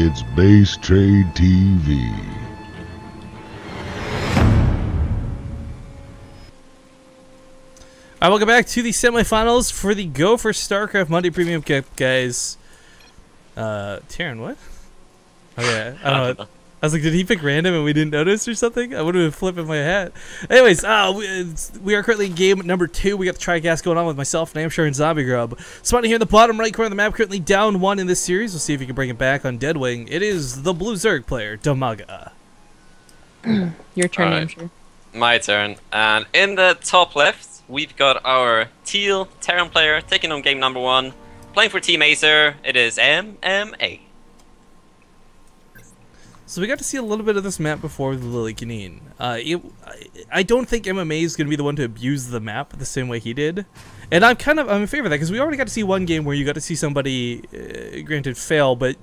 It's Base Trade TV. Alright, welcome back to the semifinals for the Go4StarCraft Monday Premium Cup, guys. Terran, what? Okay, I don't know. I was like, did he pick random and we didn't notice or something? I would have been flipping my hat. Anyways, we are currently in game number 2. We got the TriCast going on with myself, Namshar, and Zombie Grub. Spawning here in the bottom right corner of the map, currently down 1 in this series. We'll see if he can bring it back on Deadwing. It is the Blue Zerg player, DIMAGA. Your turn, Right. Namshar. My turn. And in the top left, we've got our teal Terran player taking on game number 1. Playing for Team Acer, it is MMA. So we got to see a little bit of this map before with Lily Canine. I don't think MMA is going to be the one to abuse the map the same way he did. And I'm in favor of that, because we already got to see one game where you got to see somebody, granted fail, but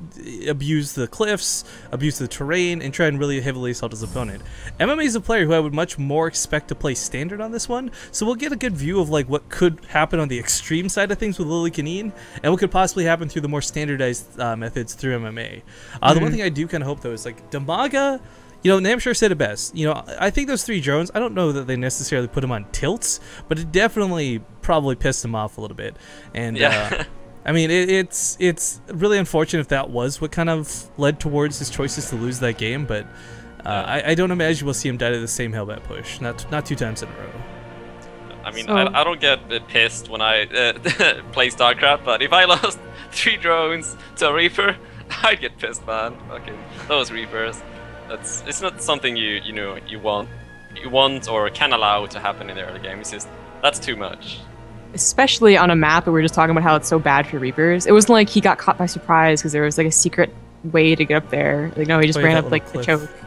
abuse the cliffs, abuse the terrain, and try and really heavily assault his opponent. MMA is a player who I would much more expect to play standard on this one, so we'll get a good view of like what could happen on the extreme side of things with Lily Canine, and what could possibly happen through the more standardized methods through MMA. The one thing I do kind of hope though is like DIMAGA. You know, Namshar said it best. You know, I think those 3 drones, I don't know that they necessarily put him on tilts, but it definitely probably pissed him off a little bit. And, Yeah. I mean, it's really unfortunate if that was what kind of led towards his choices to lose that game, but I don't imagine we'll see him die to the same Hellbat push. Not 2 times in a row. I mean, So- I don't get pissed when I play StarCraft, but if I lost 3 drones to a Reaper, I'd get pissed, man. Okay, those Reapers. It's not something you want or can allow to happen in the early game. It's just that's too much. Especially on a map that we were just talking about how it's so bad for Reapers. It wasn't like he got caught by surprise because there was like a secret way to get up there. Like no, he just Oh, yeah, ran that up like little the cliff. choke.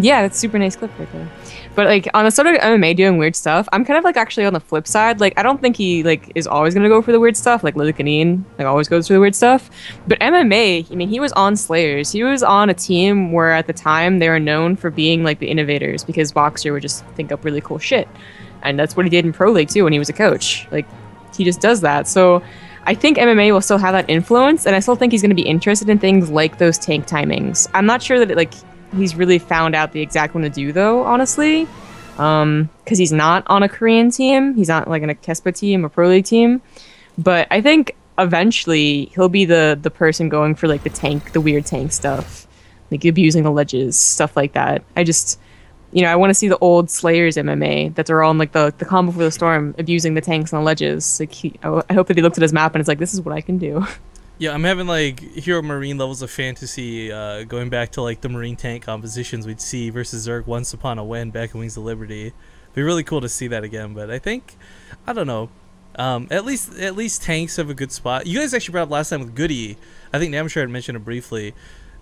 Yeah, that's a super nice clip right there. But like on the sort of MMA doing weird stuff, I'm kind of like actually on the flip side. Like I don't think he like is always gonna go for the weird stuff. Like Lily Canine like always goes for the weird stuff. But MMA, I mean, he was on Slayers. He was on a team where at the time they were known for being like the innovators because Boxer would just think up really cool shit, and that's what he did in Pro League too when he was a coach. Like he just does that. So I think MMA will still have that influence, and I still think he's gonna be interested in things like those tank timings. I'm not sure that he's really found out the exact one to do though, honestly, because he's not on a Korean team. He's not like in a Kespa team or Pro League team. But I think eventually he'll be the person going for like the weird tank stuff, like abusing the ledges, stuff like that. I just, I want to see the old Slayers MMA that are on like the calm before the storm, abusing the tanks and the ledges. Like I hope that he looked at his map and it's like, this is what I can do. Yeah, I'm having like Hero Marine levels of fantasy going back to like the Marine tank compositions we'd see versus Zerg once upon a when back in Wings of Liberty. It'd be really cool to see that again, but I think, I don't know, at least tanks have a good spot. You guys actually brought up last time with Goody. I think Namshar had mentioned it briefly.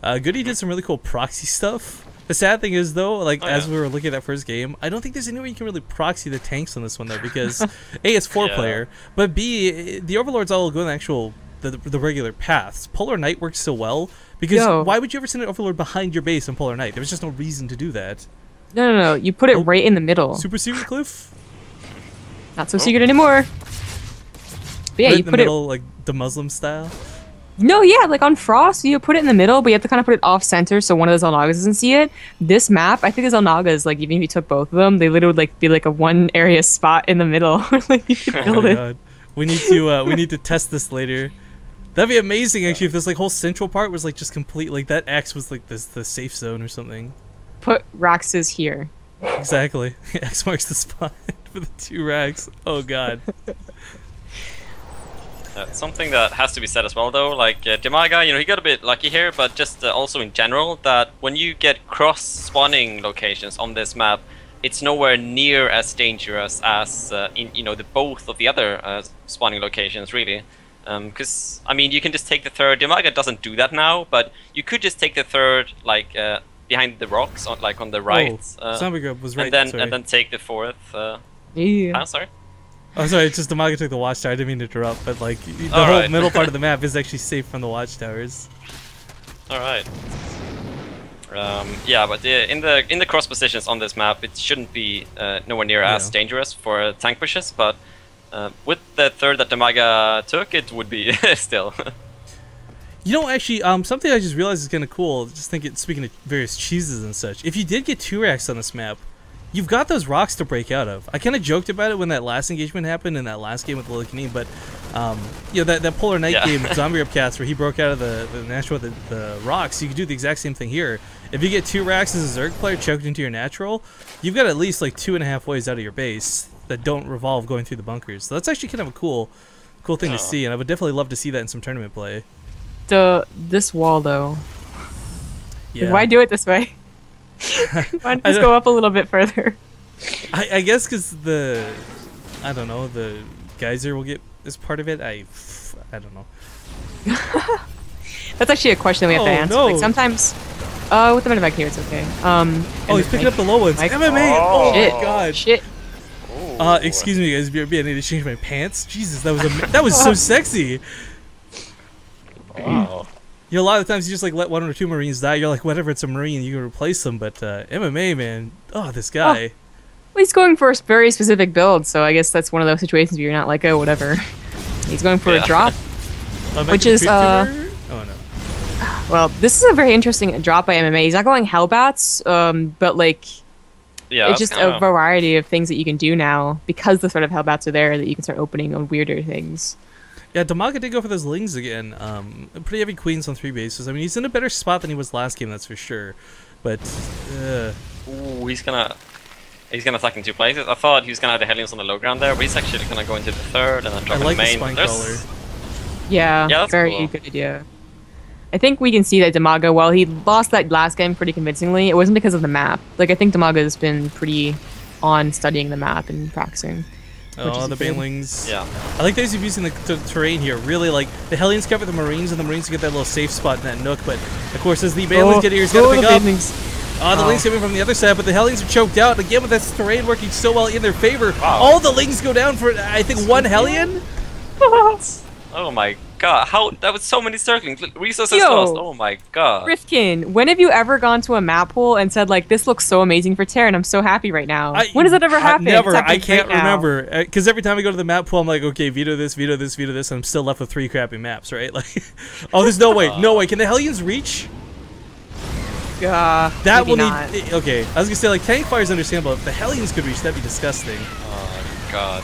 Goody did some really cool proxy stuff. The sad thing is though, like as we were looking at that first game, I don't think there's any way you can really proxy the tanks on this one though, because A, it's 4-player, but B, the Overlords all go in the actual the regular paths. Polar Knight works so well because why would you ever send an Overlord behind your base on Polar Knight? There was just no reason to do that. No. You put it right in the middle. Super secret cliff? Not so secret anymore. But yeah, Right you in the put middle, like the Muslim style. No, yeah, like on Frost, you put it in the middle, but you have to kind of put it off center so one of the Zelnagas doesn't see it. This map, I think the Zelnagas, like even if you took both of them, they literally would like be like a one area spot in the middle. Like you could build it. God. We need to test this later. That'd be amazing actually if this like whole central part was like just complete, like that X was like the safe zone or something. Put Raxes here. Exactly. X marks the spot for the 2 racks. Oh god. Something that has to be said as well though, like DIMAGA, he got a bit lucky here, but just also in general, that when you get cross-spawning locations on this map, it's nowhere near as dangerous as in both of the other spawning locations really. Because I mean, you can just take the third. DIMAGA doesn't do that now, but you could just take the third, like behind the rocks, on the right. Zombie Grub was right. And then take the fourth. Yeah. Sorry. Oh, sorry. It's just DIMAGA took the watchtower. I didn't mean to interrupt, but like the whole middle part of the map is actually safe from the watchtowers. All right. Yeah, but in the cross positions on this map, it shouldn't be nowhere near as dangerous for tank pushes, but with the third that DIMAGA took, it would be still. You know, actually, something I just realized is kind of cool. Just thinking, speaking of various cheeses and such. If you did get 2 racks on this map, you've got those rocks to break out of. I kind of joked about it when that last engagement happened in that last game with Lily Canine, but you know, that Polar Night game with Zombie Upcats where he broke out of the natural with the rocks, you could do the exact same thing here. If you get 2 racks as a Zerg player choked into your natural, you've got at least like 2.5 ways out of your base that don't revolve going through the bunkers. So that's actually kind of a cool thing to see, and I would definitely love to see that in some tournament play. This wall though. Yeah. Why do it this way? Why not just go up a little bit further? I guess because I don't know, the geyser will get as part of it. I don't know. That's actually a question we have to answer. No. Like sometimes, with the back here, it's okay. He's picking up the low ones. MMA. Oh shit. my god. Shit. Excuse me, guys. BRB, I need to change my pants. Jesus, that was so sexy. Wow. You know, a lot of times you just like let 1 or 2 Marines die. You're like, whatever, it's a Marine, you can replace them. But MMA, man, this guy. Well, he's going for a very specific build, so I guess that's one of those situations where you're not like, oh, whatever. He's going for a drop, which is oh no. Well, this is a very interesting drop by MMA. He's not going Hellbats, but like, it's just a variety of things that you can do now because the sort of Hellbats are there that you can start opening on weirder things. Yeah, DIMAGA did go for those Lings again. Pretty heavy Queens on 3 bases. I mean, he's in a better spot than he was last game, that's for sure. But, Ooh, he's gonna attack in 2 places. I thought he was gonna have the Hellions on the low ground there, but he's actually gonna go into the 3rd and then drop I like the main. the spine color. Yeah, that's very cool. good idea. I think we can see that DIMAGA, while he lost that last game pretty convincingly, it wasn't because of the map. Like, I think DIMAGA has been pretty on studying the map and practicing. Oh, the Banelings. Yeah. I like that he's using the terrain here. Really, like, the Hellions cover the Marines, and the Marines get that little safe spot in that nook. But, of course, as the Banelings get here, he's got to pick up. The Lings coming from the other side, but the Hellions are choked out. And again, with this terrain working so well in their favor, all the Lings go down for, I think, 1 Hellion? Oh my god, how that was so many circling resources lost. Oh my god. Rifkin, when have you ever gone to a map pool and said like, this looks so amazing for Terran, I'm so happy right now? When does that ever happen? Never. I can't remember. Because every time I go to the map pool, I'm like, okay, veto this, veto this, veto this, and I'm still left with 3 crappy maps, right? Like, oh, there's no way. No way. Can the Hellions reach? That will need. Okay, I was gonna say like tank fire is understandable. If the Hellions could reach, that'd be disgusting. Oh god.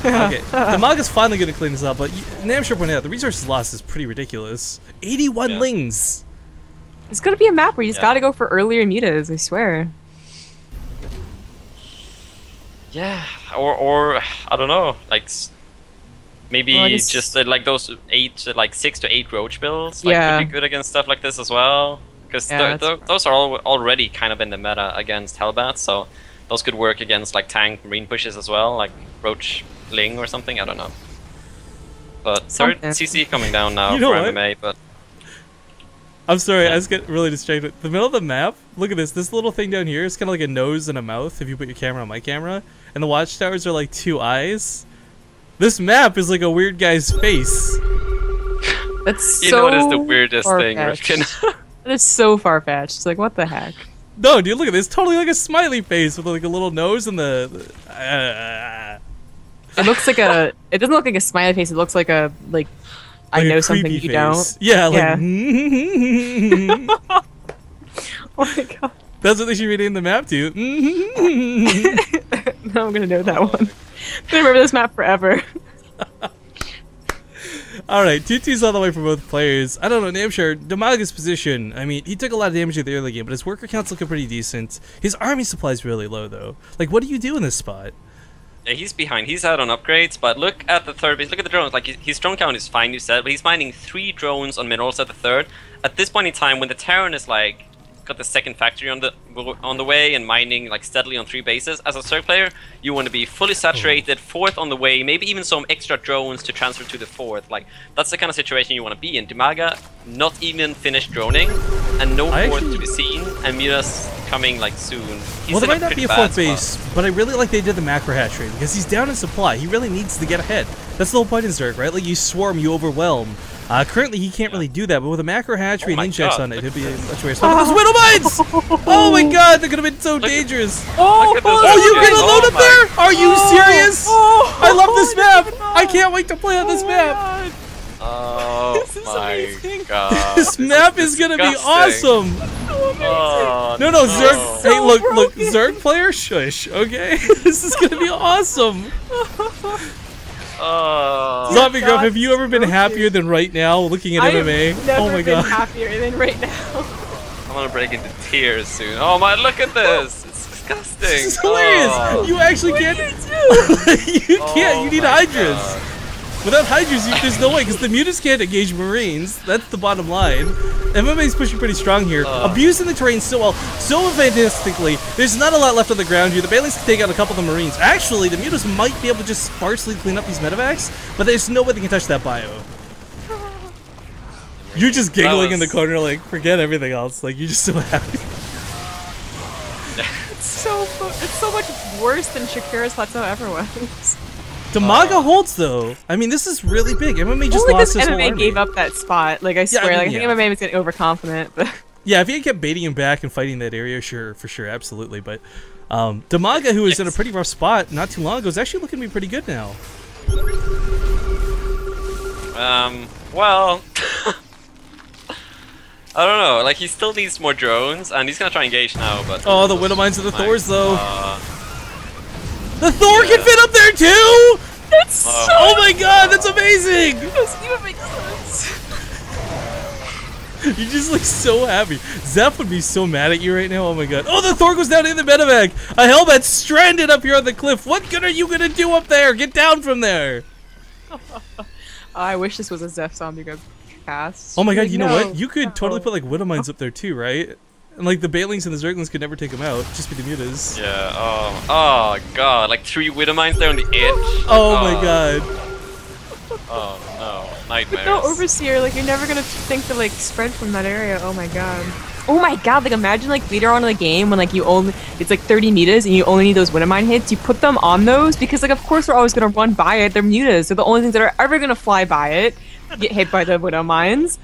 Okay, DIMAGA's finally gonna clean this up, but Namshur pointed out the resources lost is pretty ridiculous. 81 Lings. It's gonna be a map where you just gotta go for earlier mutas. I swear. Yeah, or I don't know, like maybe just like those 6 to 8 roach builds, like could be good against stuff like this as well. Because those are already kind of in the meta against Hellbats, so those could work against like tank marine pushes as well, like Roach Ling or something. I don't know. But 3rd CC coming down now for MMA. But I'm sorry, I just get really distracted. The middle of the map. Look at this. This little thing down here is kind of like a nose and a mouth. If you put your camera on my camera, and the watchtowers are like 2 eyes. This map is like a weird guy's face. That's you know what is the weirdest thing, Rifkin? That is so far-fetched. Like, what the heck? No, dude, look at this. Totally like a smiley face with like a little nose and the It looks like a. It doesn't look like a smiley face. It looks like a like I know something you don't. Yeah, like. Oh my god. That's what they should rename the map to. No, I'm gonna know that one. I'm gonna remember this map forever. Alright, 2-2's all the way for both players. I don't know, Namshur, DIMAGA's position, I mean, he took a lot of damage at the early game, but his worker count's looking pretty decent. His army supply's really low, though. Like, what do you do in this spot? Yeah, he's behind. He's out on upgrades, but look at the 3rd base. Look at the drones. Like, his drone count is fine, you said, but he's mining 3 drones on minerals at the 3rd. At this point in time, when the Terran is, like, got the 2nd factory on the way and mining like steadily on 3 bases. As a Zerg player, you want to be fully saturated, 4th on the way, maybe even some extra drones to transfer to the 4th. Like that's the kind of situation you want to be in. DIMAGA not even finished droning, and no 4th to be seen, and Mira's coming like soon. Well, there might not be a 4th base, but I really like they did the macro hatch rate because he's down in supply. He really needs to get ahead. That's the whole point in Zerg, right? Like you swarm, you overwhelm. Currently, he can't really do that, but with a macro hatchery and injects on it, he'll be much worse. Look at those Widow Mines! Oh my god, they're gonna be so dangerous! Oh, you can load up there? Are you serious? I love this map! I can't wait to play on this map! Oh my amazing. God, This map is gonna be awesome. Oh, No, Zerg. So Hey, look, broken. Zerg player, shush. Okay, this is gonna be awesome. Zombie Grub, have you ever been happier than right now looking at MMA? I've never Oh my been god. happier than right now. I'm gonna break into tears soon. Oh my, look at this. It's disgusting. This is hilarious. Oh. You actually can't. You can't. You need my Hydras. God. Without Hydras, there's no way, because the mutants can't engage Marines. That's the bottom line. MMA's pushing pretty strong here. Abusing the terrain so well, so fantastically. There's not a lot left on the ground here. The Banelings can take out a couple of the Marines. Actually, the mutants might be able to just sparsely clean up these medevacs, but there's no way they can touch that bio. You're just giggling in the corner, like, forget everything else. Like, you're just so happy. It's so much worse than Shakira's Plateau ever was. DIMAGA holds, though. I mean, this is really big. MMA just Only lost because his whole MMA army. gave up that spot. Like, I swear, I mean, like, I think MMA was getting overconfident, but... Yeah, if he had kept baiting him back and fighting that area, sure, for sure, absolutely. But DIMAGA, who was in a pretty rough spot not too long ago, is actually looking to be pretty good now. Well, I don't know. Like, he still needs more drones, and he's gonna try and engage now. But Oh, the Widowmines of the Thors, though. Uh, The Thor can fit up there, too! That's so... Oh my god, that's amazing! It doesn't even make sense. You just look so happy. Zeph would be so mad at you right now. Oh my god. Oh, the Thor goes down in the medevac. A Hellbat's stranded up here on the cliff. What good are you gonna do up there? Get down from there. I wish this was a Zeph zombie grub cast. Oh my god, Like, you know no. what? You could totally put like Widowmines up there too, right? And like the Banelings and the Zerglings could never take them out. Just be the mutas. yeah. Oh god. Like 3 Widowmines there on the edge. Oh my god. Oh no. With Nightmares. no overseer, like, you're never gonna think to, like, spread from that area. Oh my god. Oh my god, like, imagine, like, later on in the game when, like, you only... It's, like, 30 mutas and you only need those Widowmine hits. You put them on those because, like, of course they're always gonna run by it. They're mutas. They're the only things that are ever gonna fly by it. Get hit by the Widowmines.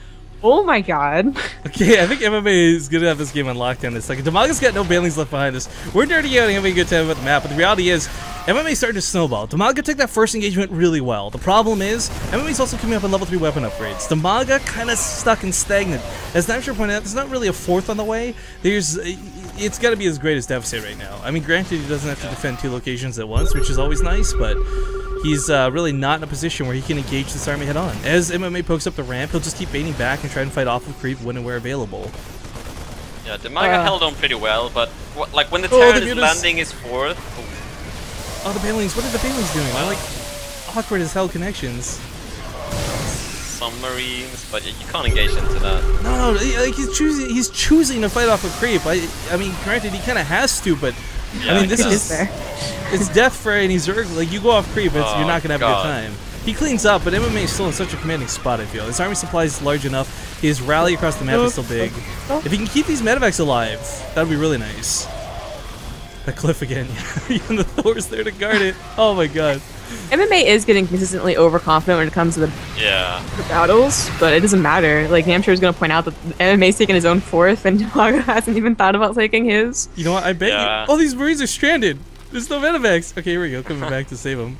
Oh my god. Okay, I think MMA is gonna have this game on lockdown this second. DIMAGA's got no Banelings left behind us. We're nerding out and having a good time with the map, but the reality is, MMA's starting to snowball. DIMAGA took that first engagement really well. The problem is, MMA's also coming up on level 3 weapon upgrades. DIMAGA kind of stuck and stagnant. As Knifesure pointed out, there's not really a 4th on the way. It's gotta be as great as Devastator right now. I mean, granted, he doesn't have to defend 2 locations at once, which is always nice, but he's really not in a position where he can engage this army head on. As MMA pokes up the ramp, he'll just keep baiting back and try and fight off of creep when and where available. Yeah, DIMAGA held on pretty well, but like when the Terran is landing his 4th. Oh, the Banelings. What are the Banelings doing? They're like awkward as hell connections. Some Marines, but you can't engage into that. No, like he's choosing to fight off of creep. I mean, granted, he kind of has to, but Yeah, I mean, this is is it's death for any Zerg. Like you go off creep, you're not gonna have a good time. He cleans up, but MMA is still in such a commanding spot, I feel. His army supply is large enough. His rally across the map is still big. If he can keep these medevacs alive, that would be really nice. The cliff again. Even the Thor's there to guard it. Oh my god. MMA is getting consistently overconfident when it comes to the battles, but it doesn't matter. Like, Namshur is going to point out that MMA's taking his own 4th, and DIMAGA hasn't even thought about taking his. You know what? I bet you. All these Marines are stranded. There's no medevacs. Okay, here we go. Coming back to save them.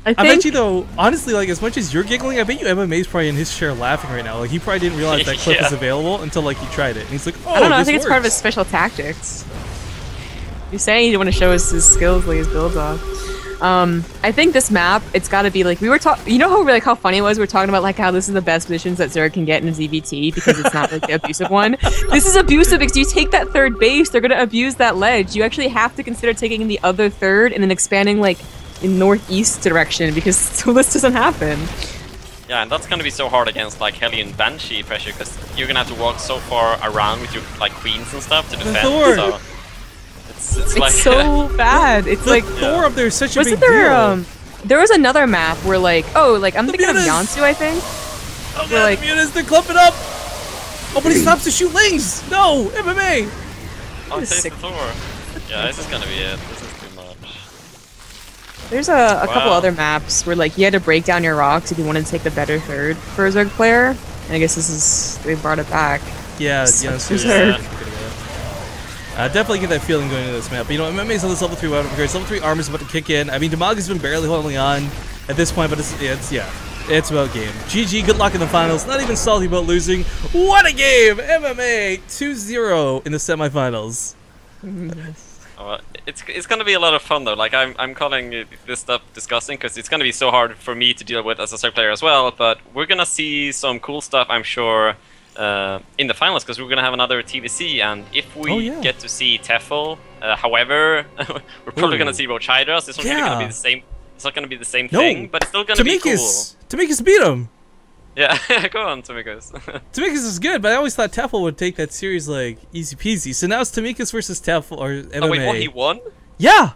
I bet you, though, honestly, like, as much as you're giggling, I bet you MMA's probably in his share laughing right now. Like, he probably didn't realize that clip was available until, like, he tried it. And he's like, oh, I don't know. I think works. it's part of his special tactics. He's saying he didn't want to show us his skills, like his builds off. I think this map, it's got to be like, we were talking, you know how like how funny it was? We were talking about like how this is the best positions that Zerg can get in ZVT because it's not like the abusive one. This is abusive because you take that 3rd base, they're going to abuse that ledge. You actually have to consider taking the other 3rd and then expanding like in northeast direction because so this doesn't happen. Yeah, and that's gonna be so hard against like Hellion Banshee pressure because you're gonna have to walk so far around with your like queens and stuff to defend. So it's like so bad. It's like Thor up there is such a big deal. deal. There was another map where like I'm thinking of Yansu, I think. Oh god, like, the mutas, they're clumping up. Oh, but he stops to shoot lings. No, MMA. Oh, it's the Thor. Yeah, this is gonna be it. This is too much. There's a couple other maps where like you had to break down your rocks if you wanted to take the better 3rd for a Zerg player. And I guess they brought it back. Yeah, Zerg. Definitely get that feeling going into this map. But, you know, MMA's on this level 3 weapon upgrades. Level 3 armor's about to kick in. I mean, DIMAGA's been barely holding on at this point, but it's It's about game. GG, good luck in the finals. Not even salty about losing. What a game! MMA 2-0 in the semifinals. It's gonna be a lot of fun though. Like I'm calling this stuff disgusting because it's gonna be so hard for me to deal with as a sub player as well. But we're gonna see some cool stuff, I'm sure, in the finals because we're gonna have another TVC. And if we get to see Teffel, however, we're probably gonna see Roach Hydras. It's not really gonna be the same. It's not gonna be the same thing, but it's still gonna be cool. Tamikis beat him. Yeah, go on, Tamikis. Tamikis is good, but I always thought Teffel would take that series like easy peasy. So now it's Tamikis versus Teffel or MMA. Oh wait, what, he won? Yeah.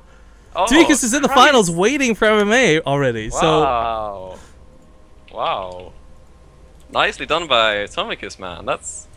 Oh, Tamikis is in the finals, waiting for MMA already. Wow. Wow. Nicely done by Tamikis, man. That's